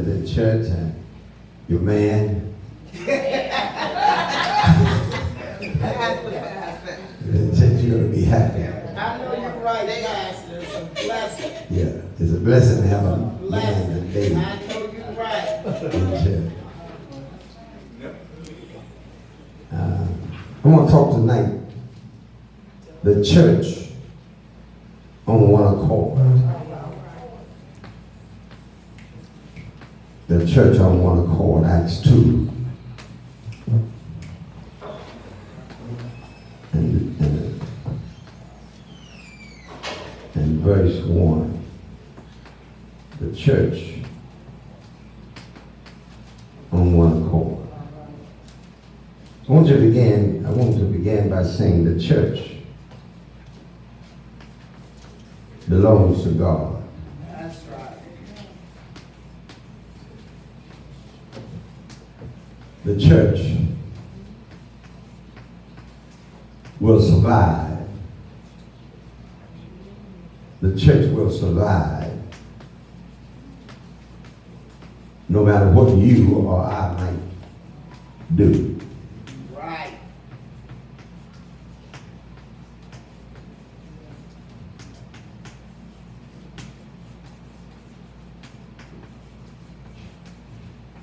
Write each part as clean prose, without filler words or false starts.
was in church and your man said you're going to be happy. I know you're right, Pastor. It's a blessing. Yeah, it's a blessing to have a man and lady I know you're right. in church. I want to talk tonight, the church on one accord. The church on one accord, Acts 2. And verse 1. The church on one accord. I want to begin by saying the church belongs to God. That's right. The church will survive. The church will survive no matter what you or I might do. Right.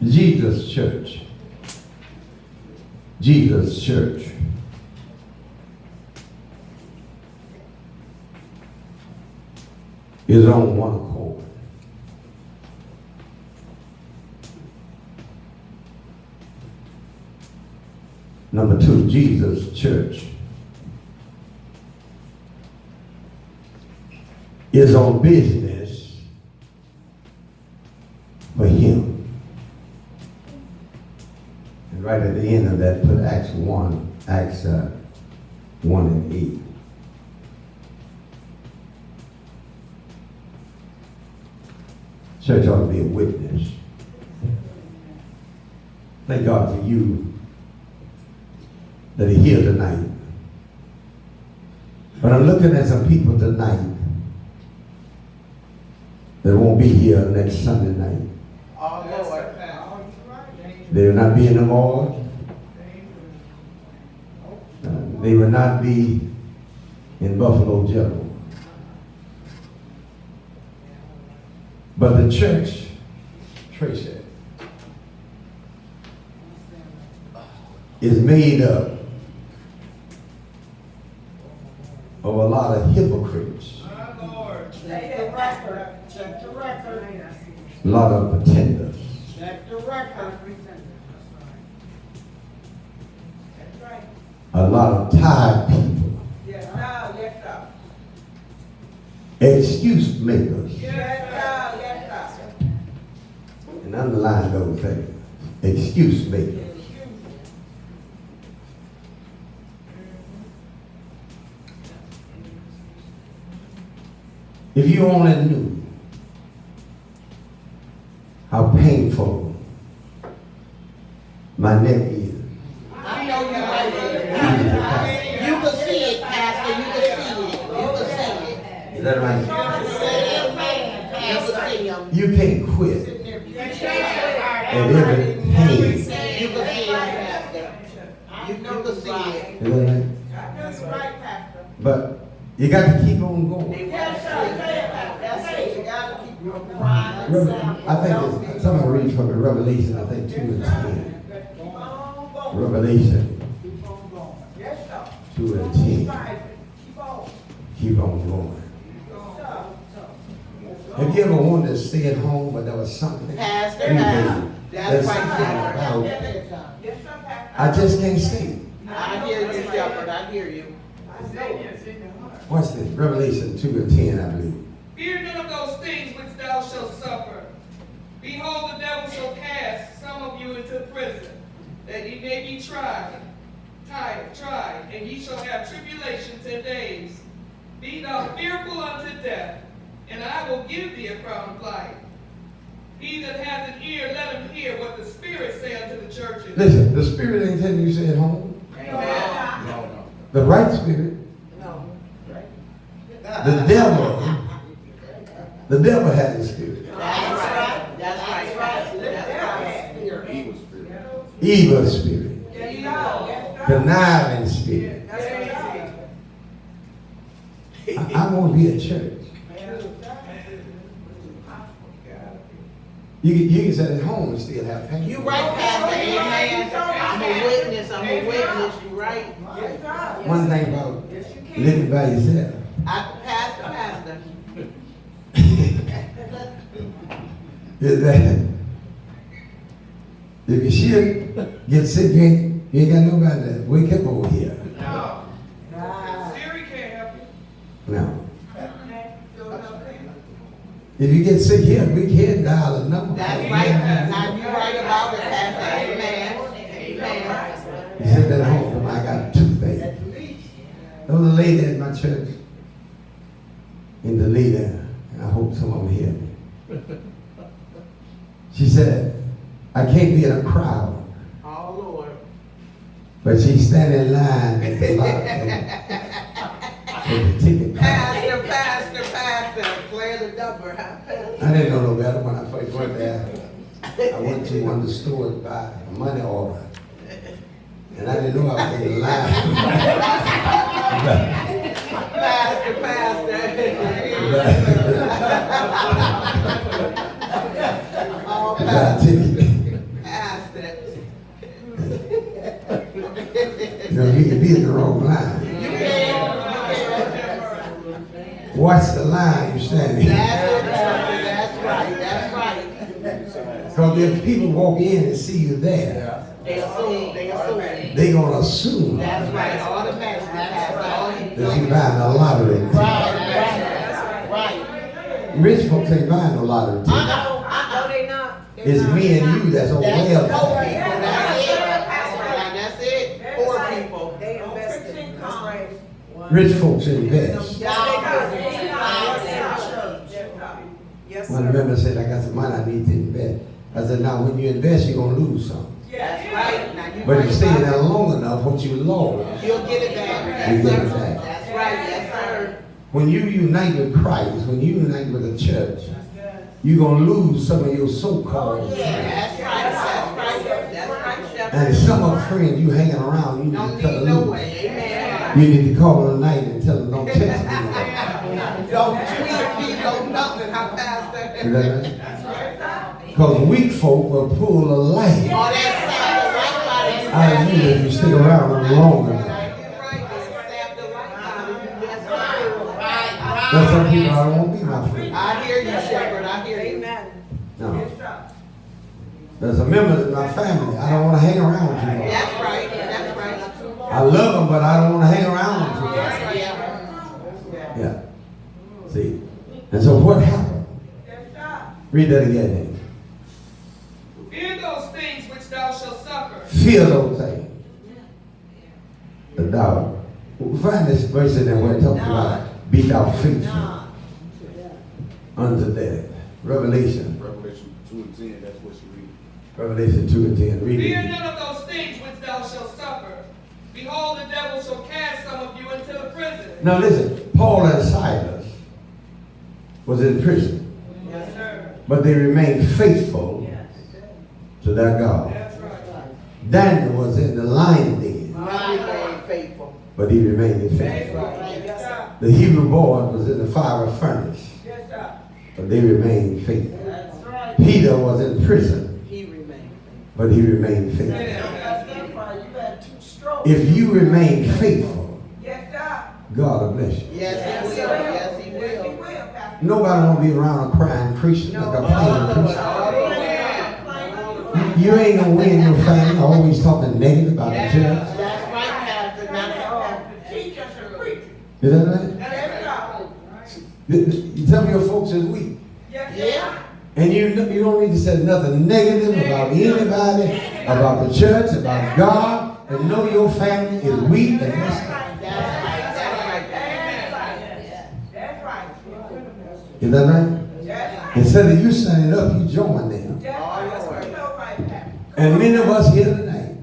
Jesus Church. Jesus Church. Is on one accord. Number 2, Jesus Church is on business for him. And right at the end of that, put Acts 1 and 8. Church ought to be a witness. Thank God for you that are here tonight. But I'm looking at some people tonight that won't be here next Sunday night. Oh, Lord. They will not be in the morgue. They will not be in Buffalo General. But the church, Tracy, is made up of a lot of hypocrites, Check the record. Check the record. a lot of pretenders, Check the record. That's right. a lot of tired people, Yes, sir. Yes, sir. excuse makers, Yes, sir. Yes, sir. and underline those things, excuse makers. If you only knew how painful my neck is. I know you're right. You can see it, Pastor. You can see it. You can see it. Is that right? You can see it, man. Pastor. You can't quit at every pain. Is You can see it, Pastor. You can see it. that right? That's right, Pastor. But you got to keep on going. Yes, sir. That's it. You gotta keep your pride. I think it's, somebody read from the Revelation, I think 2 and 10. Keep on going. Revelation Keep on going. Yes, sir. 2 and 10. Right. Keep on. Keep on going. Yes, Have you ever wanted to stay at home, but there was something? Pastor, you now. did That's that's right. about, Yes, sir, Pastor. I just can't stay. I hear you, Shepherd. I hear you. Watch this, Revelation 2 and 10, I believe. Fear none of those things which thou shalt suffer. Behold, the devil shall cast some of you into prison, that ye may be tried, and ye shall have tribulation 10 days. Be thou fearful unto death, and I will give thee a crown of life. He that hath an ear, let him hear what the Spirit saith unto the churches. Listen, the Spirit ain't telling you to stay at home. Amen. The right Spirit, No. the devil has a spirit. That's right. That's right. Evil spirit. Conniving spirit. I want to be a church. You can sit at home and still have pain. You right, Pastor, amen. I'm a witness, you right. One thing about living by yourself. Pastor. Is that if you should get sick, you ain't got nobody to wake up over here. No. Siri can't help you. No. If you get sick here, we can dial a number. That's right. Now you right about it, Pastor, amen. You sit at home, I got toothache. There was a lady at my church in the leader, and I hope some of them hear me. She said, I can't be in a crowd. Oh, Lord. But she's standing in line at the lot for the ticket. Pastor, play the number, huh? I didn't know no better when I first went there. I went to one of the stores to buy a money order. And I didn't know I was in the line. Pastor. Oh, I got a ticket. Pastor. You know, you can be in the wrong line. You can. Watch the line you're standing in. That's right. Because if people walk in and see you there, They assume. they're going to assume That's right, automatically, Pastor. that you're buying a lottery ticket. Right. Rich folks ain't buying no lottery ticket. No, they not. It's me and you that's on That's welfare. That's it. Poor people. They invest in, that's right. Rich folks invest. Yes, One sir. member said, I got some money I need to invest. I said, now when you invest, you're going to lose some. That's right. Now you But if right you stay about there it. long enough, what you lost, You'll get it back. You Yes, get it sir. back. That's right, yes, sir. when you unite with Christ, when you unite with the church, you're going to lose some of your so-called friends. That's right, Shepherd. And some of the friends you hanging around, you need Don't to cut need them no loose. way, amen. You need to call them tonight and tell them don't text me. Don't tweet me, don't nothing, huh, Pastor? You know what I mean? Because weak folk will pull a light All that sap the life out of you if you stick around them long enough. You're right, they sap the life out of you, yes, sir. Right. There's some people I don't want to be my friend. I hear you, Shepherd, I hear you. Amen. No. There's some members of my family I don't want to hang around too much. That's right. I love them, but I don't want to hang around them too much. Yeah. Yeah. See? And so what happened? Read that again. Fear those things which thou shalt suffer. Fear those things. The dog. We find this verse in there where it talks about be thou faithful unto death. Revelation. Revelation 2 and 10, that's what you read. Revelation 2 and 10. Read Fear it. none of those things which thou shalt suffer. Behold, the devil shall cast some of you into the prison. Now listen, Paul and Silas was in prison, Yes, sir. but they remained faithful to their God. That's right. Daniel was in the lion den, Remain faithful. but he remained faithful. Yes, sir. The Hebrew boys was in the fiery furnace, Yes, sir. but they remained faithful. That's right. Peter was in prison, He remained faithful. but he remained faithful. Yeah, that's right. If you remain faithful, God will bless you. Yes, he will. Yes, he will. Nobody want to be around a crying Christian, like a complaining Christian. You ain't gonna win your family always talking negative about the church. That's right, Pastor. Is that right? You tell me your folks is weak. Yeah. And you don't need to say nothing negative about anybody, about the church, about God, and know your family is weak and messed up. Is that right? Instead of you signing up, you join them. And many of us here tonight,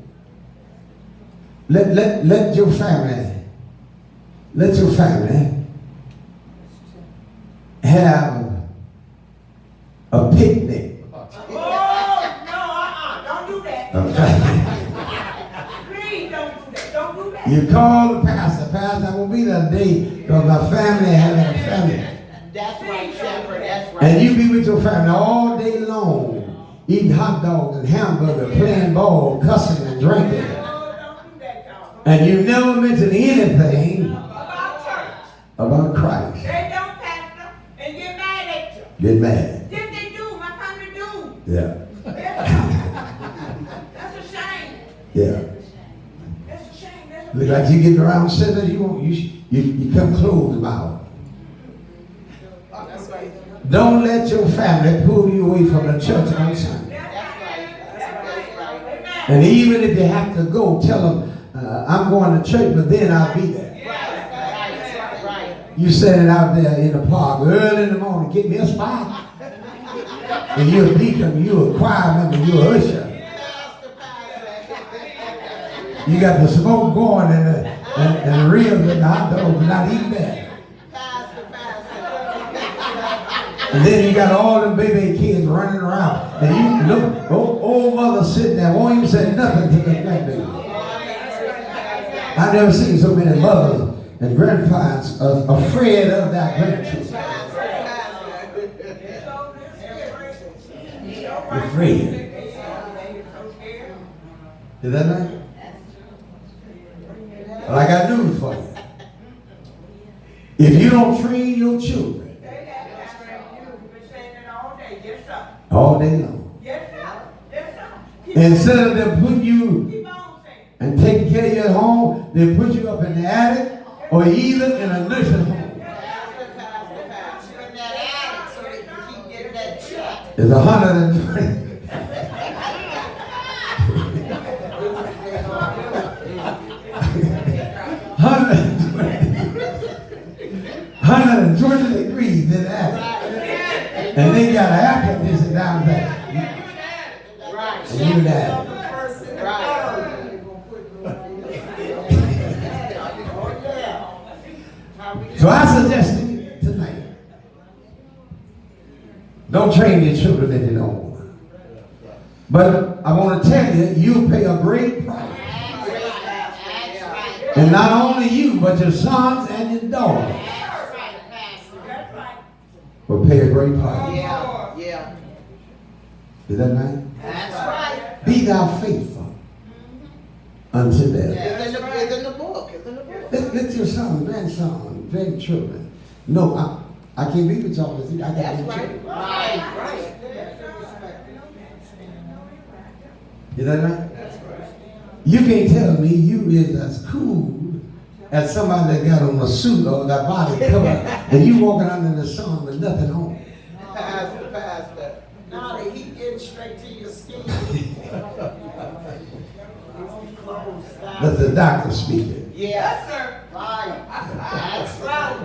let your family have a picnic A family. Please don't do that. Don't do that. You call the pastor. Pastor, I won't be there today because my family having a family. That's right, Shepherd, that's right. And you be with your family all day long, eating hot dogs and hamburgers, playing ball, cussing and drinking. Oh, don't do that, y'all. And you never mention anything About church. about Christ. They don't, Pastor, and get mad at you. Get mad. Yes, they do. My family do. Yeah. That's a shame. Yeah. That's a shame. That's a Look like you get around sinners, you come close about. That's right. Don't let your family pull you away from the church on Sunday. That's right, that's right. Amen. And even if you have to go, tell them, I'm going to church, but then I'll be there. Right, right. You standing out there in the park early in the morning, get me a spot. And you're a deacon, you're a choir member, you're a usher. You got the smoke going and the ribs and the hot dogs not eating that. And then you got all them baby kids running around. And you look, old mother sitting there, won't even say nothing to the grandbaby. I've never seen so many mothers and grandfathers afraid of their grandchildren. Afraid. Is that right? Well, I got news for you. If you don't train your children all day long, instead of them putting you and taking care of you at home, they put you up in the attic or either in a nursing home. It's 120. $120 degrees in the attic. And they got an air conditioner down there. And you that. So I suggest to you tonight, don't train your children if you don't want to. But I want to tell you, you'll pay a great price. And not only you, but your sons and your daughters will pay a great price. Yeah, yeah. Is that right? That's right. Be thou faithful unto death. It's in the book. It's in the book. Let your son, grandson, grandchildren. No, I can't be with y'all because I got That's no right. children. Right. Is that right? You can't tell me you is as cool as somebody that got on a suit or that body cover and you walking under the sun with nothing on. Pastor. No, the heat getting straight to your skin. That's the doctor speaking. Yes, sir. Right. That's right.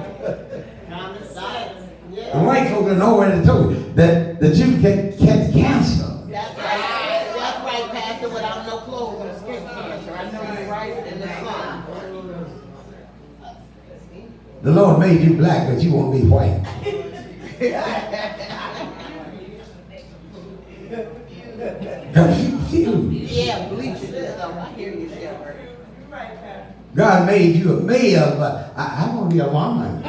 Common sense. Yeah. And white folks are nowhere to tell you that you can catch cancer. That's right. That's right, Pastor. Without no clothes and skin cancer. I know you're right in the sun. The Lord made you black, but you won't be white. Confused. Yeah, bleaching yourself. I hear you, Shepherd. God made you a male, but I want to be a woman.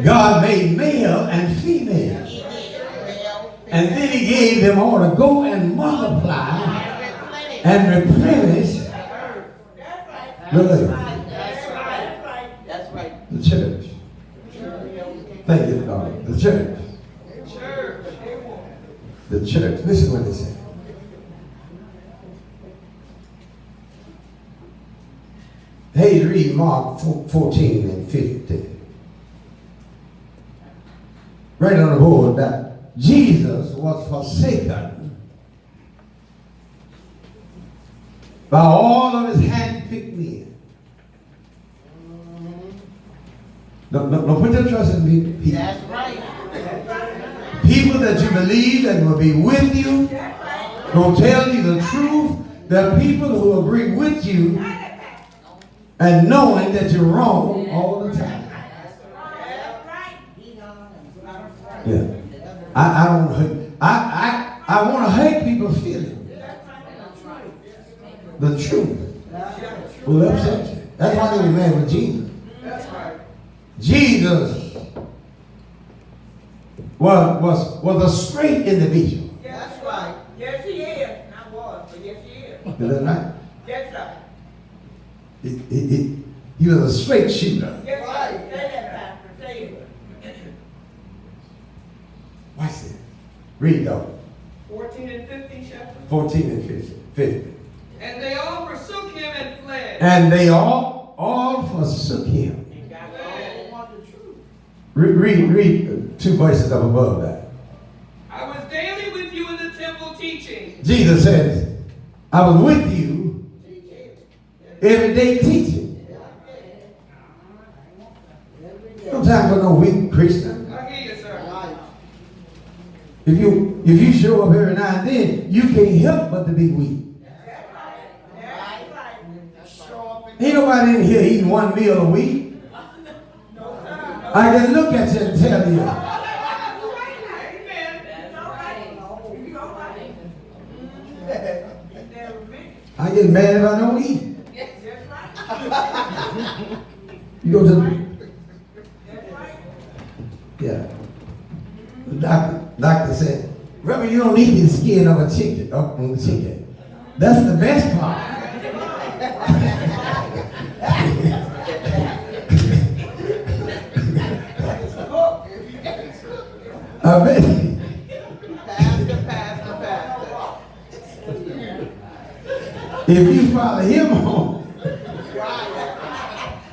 God made male and female. And then he gave them all to go and multiply and replenish the That's right. the church. Thank you, God. The church. The church. Listen what they say. Hey, read Mark 14 and 15. Right on the board that Jesus was forsaken by all of his hand-picked men. Don't put your trust in people. That's right. People that you believe that will be with you, will tell you the truth. There are people who agree with you and knowing that you're wrong all the time. Yeah. I don't hate. I want to hate people feeling the truth will upset you. That's why they were mad with Jesus. That's right. Jesus was a straight individual. That's right. Yes, he is. Not was, but yes, he is. Is that right? Yes, sir. He was a straight shooter. Yes, sir. Say that, Pastor. Say it. Watch this. Read though. 14 and 15 chapter. 14 and 50. And they all forsook him and fled. And they all forsook him. Read 2 verses up above that. I was daily with you in the temple teaching. Jesus says, I was with you every day teaching. No time for no weak Christian. I hear you, sir. If you show up every now and then, you can't help but to be weak. Ain't nobody in here eating 1 meal a week. I can look at you and tell you. I get mad if I don't eat. You go to yeah. The doctor said, Reverend, you don't eat the skin of a chicken, on the chicken. That's the best part. I bet. Pastor. If you follow him home,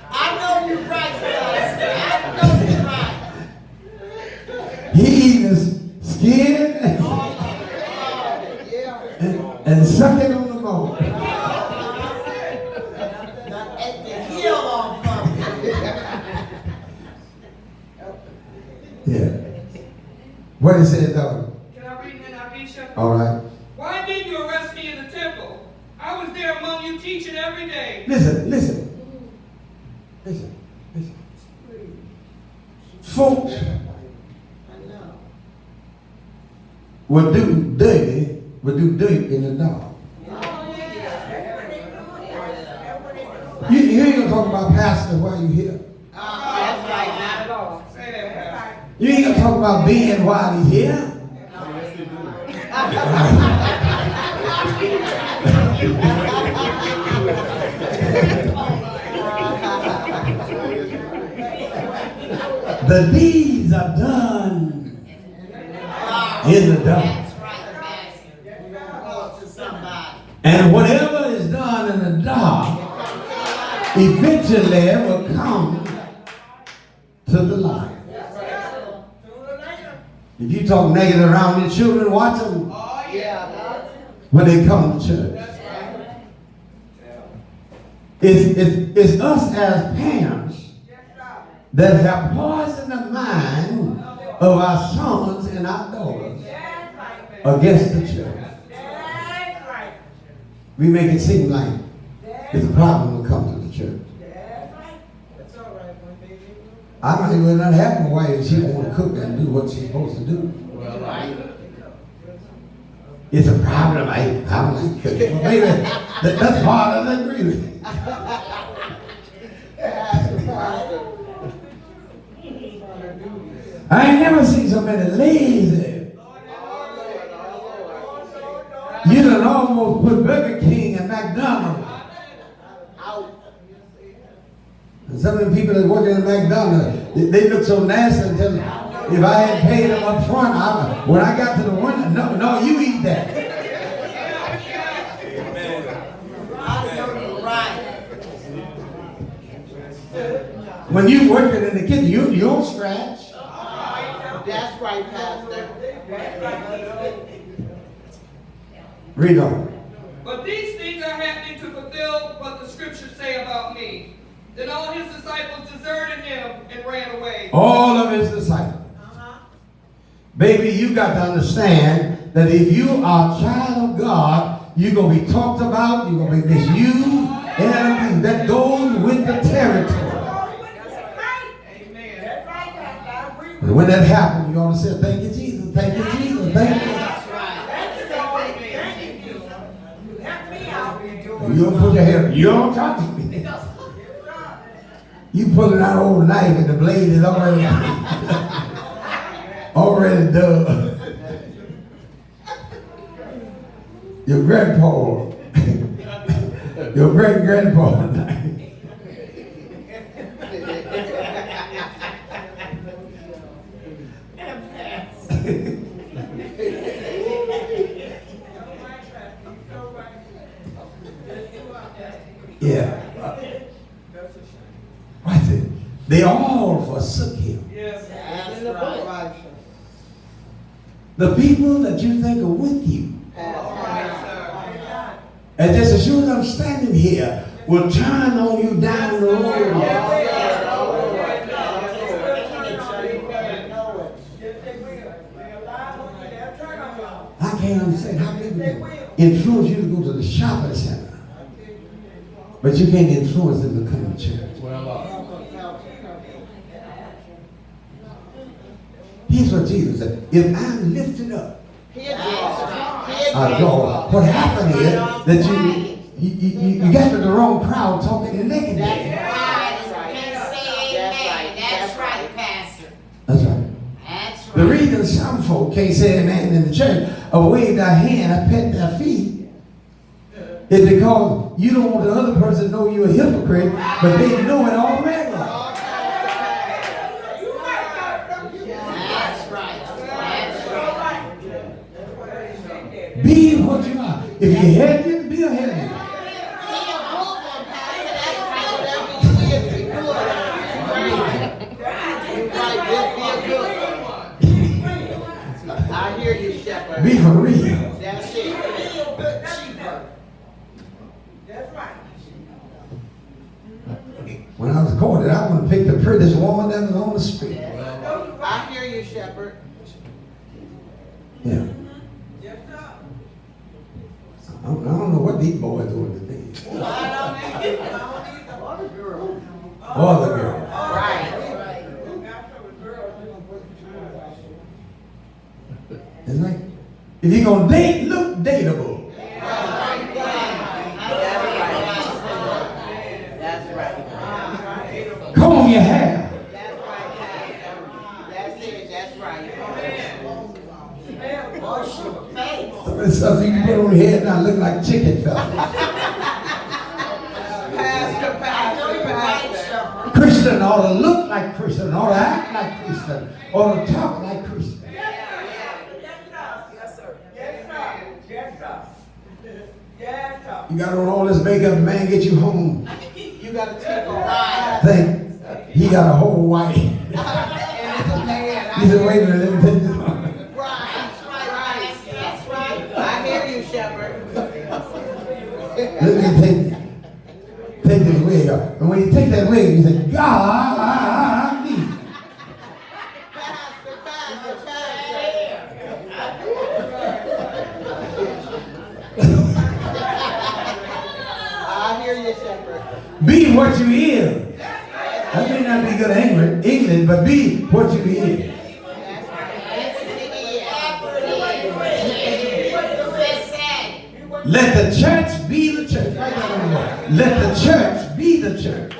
I know you're right, Pastor. I know you're right. he eating his skin and sucking on the bone. Now, at the heel on from Yeah. What he said though? Can I read in NIV chapter? All right. Why did you arrest me in the temple? I was there among you teaching every day. Listen. Folks will do dirt in the dark. You ain't gonna talk about pastor while you here. that's right, not at all. Say that, Pastor. You ain't gonna talk about being while he's here. The deeds are done in the dark. That's right, Pastor. Talk to somebody. And whatever is done in the dark eventually will come to the light. If you talk negative around your children, watch them Oh, yeah. when they come to church. It's us as parents that have poisoned the mind of our sons and our daughters against the church. That's right. We make it seem like it's a problem when it comes to the church. That's right. That's all right, my baby. I might even not have my wife if she want to cook and do what she's supposed to do. It's a problem. I don't like cooking. Well, maybe that's part of the agreement. I ain't never seen so many lazy. You done almost put Burger King and McDonald's. And some of the people that work in McDonald's, they look so nasty until if I had paid them up front, when I got to the one, no, you eat that. I know you're right. When you working in the kitchen, you don't scratch. That's right, Pastor. Read on. But these things are happening to fulfill what the scriptures say about me. Then all his disciples deserted him and ran away. All of his disciples. Baby, you got to understand that if you are a child of God, you're going to be talked about, you're going to be misused, and everything that goes with the territory. Amen. That's right, Pastor. I agree with And when that happens, you ought to say, thank you, Jesus. Thank you, Jesus. Thank you. That's right. Thank you, Lord. Thank you, Jesus. You helped me out. You don't put your hair, you don't talk to me. You pulling out old knife and the blade is already already done. Your grandpa, your great grandpa knife. Yeah. Watch it. They all forsook him. Yes. That's right. The people that you think are with you, All right, sir. and just as sure as I'm standing here, will turn on you down the road. I can't understand how people can influence you to go to the shopping center, but you can't influence them to come to church. Here's what Jesus said: if I'm lifted up, I go. What happened is that you got to the wrong crowd talking in negative. That's right, Pastor. That's right. That's right. The reason some folk can't say amen in the church or wave their hand or pet their feet is because you don't want the other person to know you're a hypocrite, but they know it already. That's right. Be what you are. If you're heavy, be a heavy. I hear you, Shepherd. Be for real. That's it. That's right. When I was courted, I want to pick the prettiest woman that was on the street. I hear you, Shepherd. Yeah. Yes, sir. I don't know what these boys doing today. Or the girl. Right. It's like, if you're going to date, look dateable. That's right. Comb your hair. That's right. That's it. That's right. Wash your face. Some of the stuff you can put on your head now look like chicken feathers. Pastor. Christian ought to look like Christian, ought to act like Christian, ought to talk like Christian. You got on all this makeup, the man get you home. You got to take a ride. Think he got a whole wife. And it's a man. He said, wait a minute, let me take this on. Right. That's right. I hear you, Shepherd. Let me take this wig off. And when you take that wig, you say, God, me. I hear you, Shepherd. Be what you is. That may not be good English, but be what you is. Let the church be the church. Write that on the wall. Let the church be the church.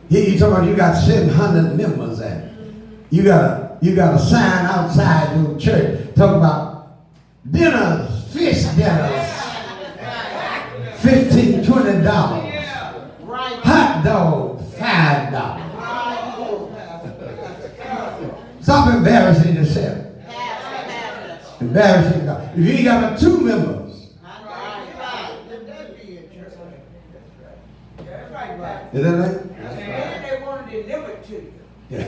Here you talking about you got 700 members and you got a sign outside your church talking about dinners, fish dinners, $15, $20. Hot dog, $5. Stop embarrassing yourself. Embarrassing God. If you ain't got but 2 members, is that right? And they want to deliver it to you. Yeah.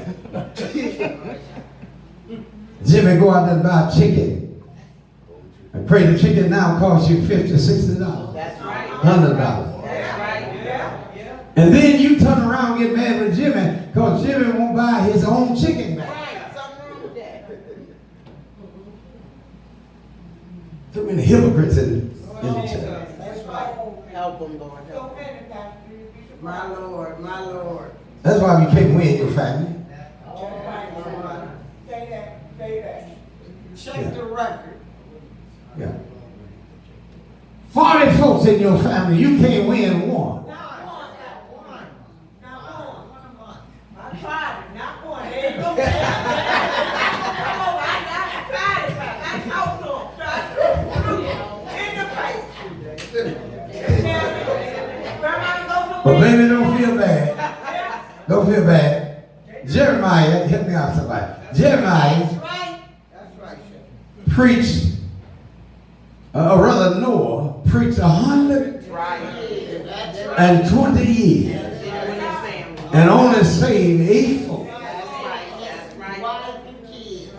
Jimmy, go out there and buy a chicken. And pray the chicken now costs you $50, $60. That's right. $100. That's right. Yeah. And then you turn around and get mad with Jimmy because Jimmy won't buy his own chicken back. Right. Something wrong with that. Too many hypocrites in the church. That's right. Help them, Lord. So Help them. many pastors, you'd be surprised. My Lord. My Lord. That's why you can't win your family. Say that, say that. Check the record. Yeah. 40 folks in your family, you can't win one. Not one. I tried it, not one. There you go. Come on, I tried it, but I talked to him. In the face. Grandma, go But for me. baby, don't feel bad. Don't feel bad. Jeremiah, help me out somebody. Jeremiah That's right. That's right, sir. preached, or rather Noah preached 120 That's right. years With his family. and only saved 8 folks. That's right. That's right. Wife and kids.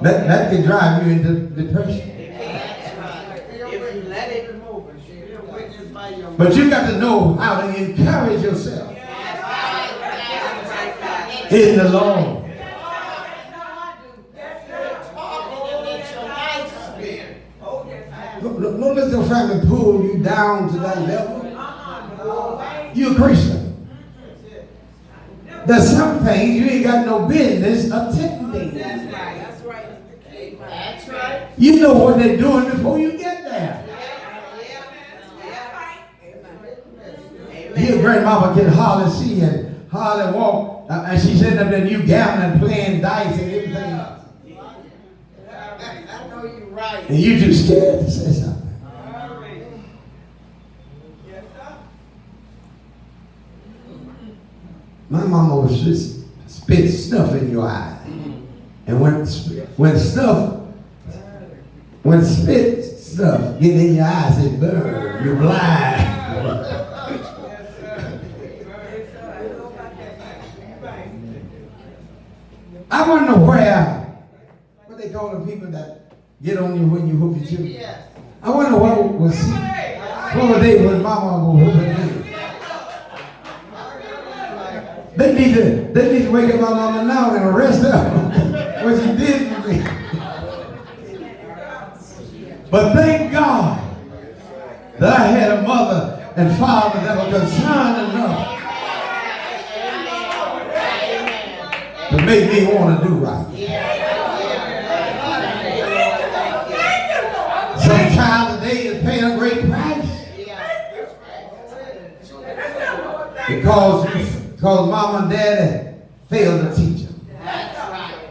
That can drive you into depression. That's right. If you let it move, you're a witness by your. But you got to know how to encourage yourself That's right. That's right. in the Lord. Don't let your family pull you down to that level. You're a Christian. There's some things you ain't got no business attending. That's right. That's right. That's right. You know what they're doing before you get there. Your grandmama can hardly see and hardly walk, and she's sitting up there, you gambling, playing dice and everything else. I know you're right. And you too scared to say something. My mama was just spit snuff in your eye. And when spit stuff get in your eyes, it burn. You're blind. I wonder what they call the people that get on you when you whoop your children. Yes. I wonder what were they when mama was whooping me. They need to wake up my mama now and arrest her. What she did for me. But thank God that I had a mother and father that were concerned enough to make me want to do right. Some child today is paying a great price because mom and daddy failed to teach them. That's right.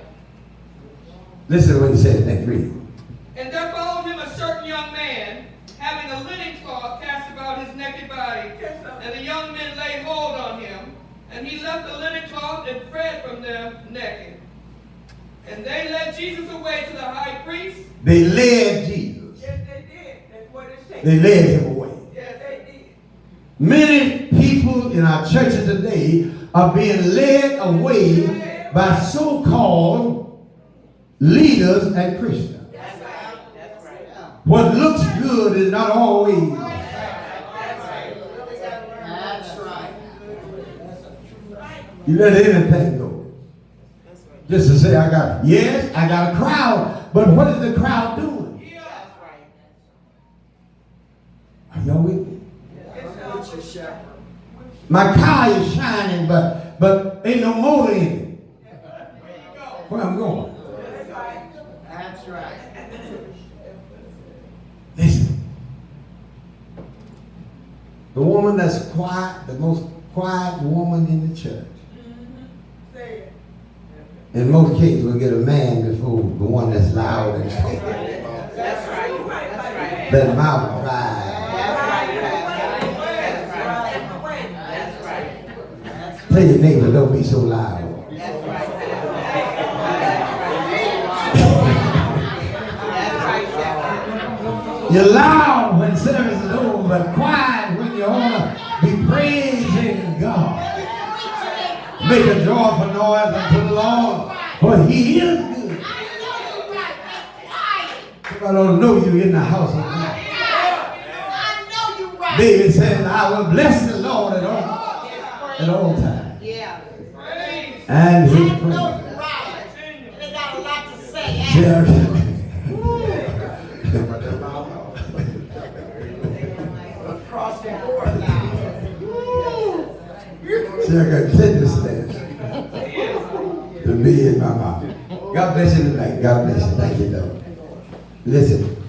Listen to what he said next read. And there followed him a certain young man, having a linen cloth cast about his naked body. And the young men laid hold on him, and he left the linen cloth and fled from them naked. And they led Jesus away to the high priest. They led Jesus. Yes, they did. That's what it said. They led him away. Yes, they did. Many people in our churches today are being led away by so-called leaders and Christians. That's right. That's right. What looks good is not always. That's right. You let anything go. Just to say I got a crowd, but what is the crowd doing? That's right. Are y'all with me? My car is shining, but ain't no motor in it. Where I'm going? That's right. Listen. The woman that's quiet, the most quiet woman in the church, Say it. in most cases will get a man before the one that's loud and talking. That's right. That's right. That mouth dry. That's right. Tell your neighbor, don't be so loud. That's right. You're loud when service is over, but quiet when you want to be praising God. Make a joyful noise unto the Lord, for He is good. Somebody ought to know you in the house of God. I know you're right. David said, I will bless the Lord at all times. Yeah. Praise. And His I know praise. you're right. They got a lot to say. Shall- Across the board now. Shall continuously to be in my mouth. God bless you tonight. God bless you. Thank you, though. Listen.